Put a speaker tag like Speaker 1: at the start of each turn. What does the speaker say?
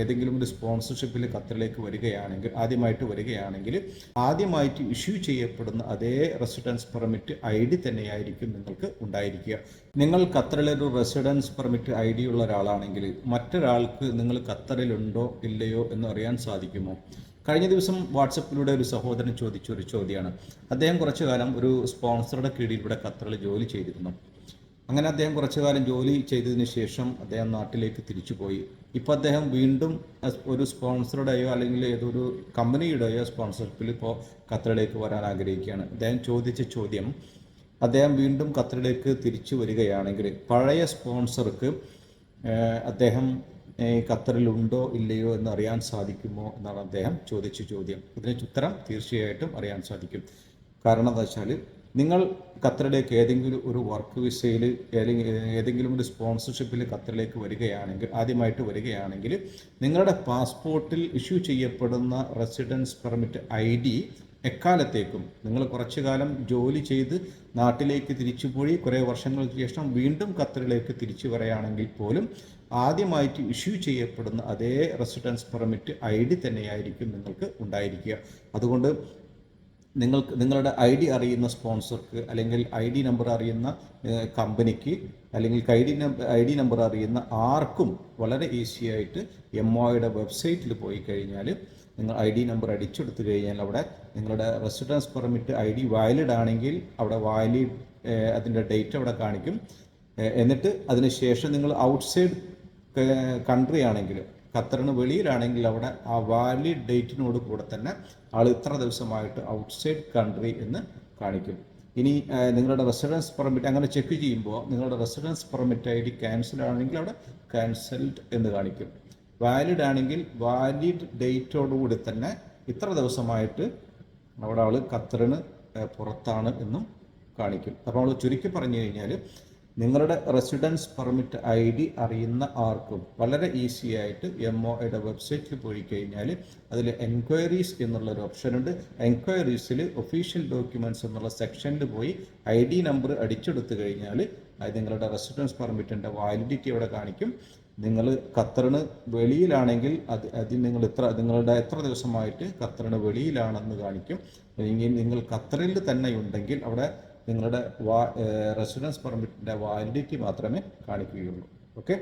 Speaker 1: ഏതെങ്കിലും ഒരു സ്പോൺസർഷിപ്പിൽ ഖത്തറിലേക്ക് വരികയാണെങ്കിൽ ആദ്യമായിട്ട് ഇഷ്യൂ ചെയ്യപ്പെടുന്ന അതേ റെസിഡൻസ് പെർമിറ്റ് ID തന്നെയായിരിക്കും നിങ്ങൾക്ക് ഉണ്ടായിരിക്കുക. നിങ്ങൾ ഖത്തറിലൊരു റെസിഡൻസ് പെർമിറ്റ് ID ഉള്ള ഒരാളാണെങ്കിൽ മറ്റൊരാൾക്ക് നിങ്ങൾ ഖത്തറിലുണ്ടോ ഇല്ലയോ എന്ന് അറിയാൻ സാധിക്കുമോ? കഴിഞ്ഞ ദിവസം വാട്സപ്പിലൂടെ ഒരു സഹോദരൻ ചോദിച്ച ഒരു ചോദ്യമാണ്. അദ്ദേഹം കുറച്ചു കാലം ഒരു സ്പോൺസറുടെ കീഴിൽ ഇവിടെ ഖത്തറിൽ ജോലി ചെയ്തിരുന്നു. അങ്ങനെ അദ്ദേഹം കുറച്ചു കാലം ജോലി ചെയ്തതിന് ശേഷം അദ്ദേഹം നാട്ടിലേക്ക് തിരിച്ചുപോയി. ഇപ്പോൾ അദ്ദേഹം വീണ്ടും ഒരു സ്പോൺസറുടെയോ അല്ലെങ്കിൽ ഏതൊരു കമ്പനിയുടെയോ സ്പോൺസർഷിപ്പിൽ ഇപ്പോൾ ഖത്തറിലേക്ക് വരാൻ ആഗ്രഹിക്കുകയാണ്. അദ്ദേഹം ചോദിച്ച ചോദ്യം, അദ്ദേഹം വീണ്ടും ഖത്തറിലേക്ക് തിരിച്ചു വരികയാണെങ്കിൽ പഴയ സ്പോൺസർക്ക് അദ്ദേഹം ഖത്തറിലുണ്ടോ ഇല്ലയോ എന്ന് അറിയാൻ സാധിക്കുമോ എന്നാണ് അദ്ദേഹം ചോദിച്ച ചോദ്യം. ഇതിന് ഉത്തരം തീർച്ചയായിട്ടും അറിയാൻ സാധിക്കും. കാരണം എന്താ വെച്ചാൽ, നിങ്ങൾ ഖത്തറിലേക്ക് ഏതെങ്കിലും ഒരു വർക്ക് വിസയിൽ അല്ലെങ്കിൽ ഏതെങ്കിലും ഒരു സ്പോൺസർഷിപ്പിൽ ഖത്തറിലേക്ക് ആദ്യമായിട്ട് വരികയാണെങ്കിൽ നിങ്ങളുടെ പാസ്പോർട്ടിൽ ഇഷ്യൂ ചെയ്യപ്പെടുന്ന റെസിഡൻസ് പെർമിറ്റ് ID എക്കാലത്തേക്കും നിങ്ങൾ കുറച്ചു കാലം ജോലി ചെയ്ത് നാട്ടിലേക്ക് തിരിച്ചുപോയി കുറേ വർഷങ്ങൾക്ക് ശേഷം വീണ്ടും ഖത്തറിലേക്ക് തിരിച്ചു വരികയാണെങ്കിൽ പോലും ആദ്യമായിട്ട് ഇഷ്യൂ ചെയ്യപ്പെടുന്ന അതേ റെസിഡൻസ് പെർമിറ്റ് ID തന്നെയായിരിക്കും നിങ്ങൾക്ക് ഉണ്ടായിരിക്കുക. അതുകൊണ്ട് നിങ്ങളുടെ ID അറിയുന്ന സ്പോൺസർക്ക് അല്ലെങ്കിൽ ID നമ്പർ അറിയുന്ന കമ്പനിക്ക് അല്ലെങ്കിൽ ID നമ്പർ അറിയുന്ന ആർക്കും വളരെ ഈസി ആയിട്ട് MOയുടെ വെബ്സൈറ്റിൽ പോയി കഴിഞ്ഞാൽ നിങ്ങൾ ID നമ്പർ അടിച്ചെടുത്തു കഴിഞ്ഞാൽ അവിടെ നിങ്ങളുടെ റെസിഡൻസ് പെർമിറ്റ് ID വാലിഡ് ആണെങ്കിൽ അവിടെ വാലിഡ് അതിൻ്റെ ഡേറ്റ് അവിടെ കാണിക്കും. എന്നിട്ട് അതിനുശേഷം നിങ്ങൾ ഔട്ട്സൈഡ് കൺട്രി ആണെങ്കിൽ ഖത്തറിന് വെളിയിലാണെങ്കിൽ അവിടെ ആ വാലിഡ് ഡേറ്റിനോട് കൂടെ തന്നെ ആൾ ഇത്ര ദിവസമായിട്ട് ഔട്ട്സൈഡ് കൺട്രി എന്ന് കാണിക്കും. ഇനി നിങ്ങളുടെ റെസിഡൻസ് പെർമിറ്റ് അങ്ങനെ ചെക്ക് ചെയ്യുമ്പോൾ നിങ്ങളുടെ റെസിഡൻസ് പെർമിറ്റ് ID ക്യാൻസൽ ആണെങ്കിൽ അവിടെ ക്യാൻസൽഡ് എന്ന് കാണിക്കും. വാലിഡ് ആണെങ്കിൽ വാലിഡ് ഡേറ്റോടുകൂടി തന്നെ ഇത്ര ദിവസമായിട്ട് അവിടെ ആൾ ഖത്തറിന് പുറത്താണ് എന്നും കാണിക്കും. അപ്പോൾ നമ്മൾ ചുരുക്കി പറഞ്ഞു കഴിഞ്ഞാൽ നിങ്ങളുടെ റെസിഡൻസ് പെർമിറ്റ് ID അറിയുന്ന ആർക്കും വളരെ ഈസി ആയിട്ട് MOയുടെ വെബ്സൈറ്റിൽ പോയി കഴിഞ്ഞാൽ അതിൽ എൻക്വയറീസ് എന്നുള്ളൊരു ഓപ്ഷനുണ്ട്. എൻക്വയറീസിൽ ഒഫീഷ്യൽ ഡോക്യുമെൻറ്റ്സ് എന്നുള്ള സെക്ഷനിൽ പോയി ID നമ്പർ അടിച്ചെടുത്തു കഴിഞ്ഞാൽ അത് നിങ്ങളുടെ റെസിഡൻസ് പെർമിറ്റിൻ്റെ വാലിഡിറ്റി അവിടെ കാണിക്കും. നിങ്ങൾ ഖത്തറിന് വെളിയിലാണെങ്കിൽ അതിൽ നിങ്ങളുടെ എത്ര ദിവസമായിട്ട് ഖത്തറിന് വെളിയിലാണെന്ന് കാണിക്കും. നിങ്ങൾ ഖത്തറിൽ തന്നെ ഉണ്ടെങ്കിൽ അവിടെ നിങ്ങളുടെ റെസിഡൻസ് പെർമിറ്റിൻ്റെ വാലിഡിറ്റി മാത്രമേ കാണിക്കുകയുള്ളൂ. ഓക്കെ.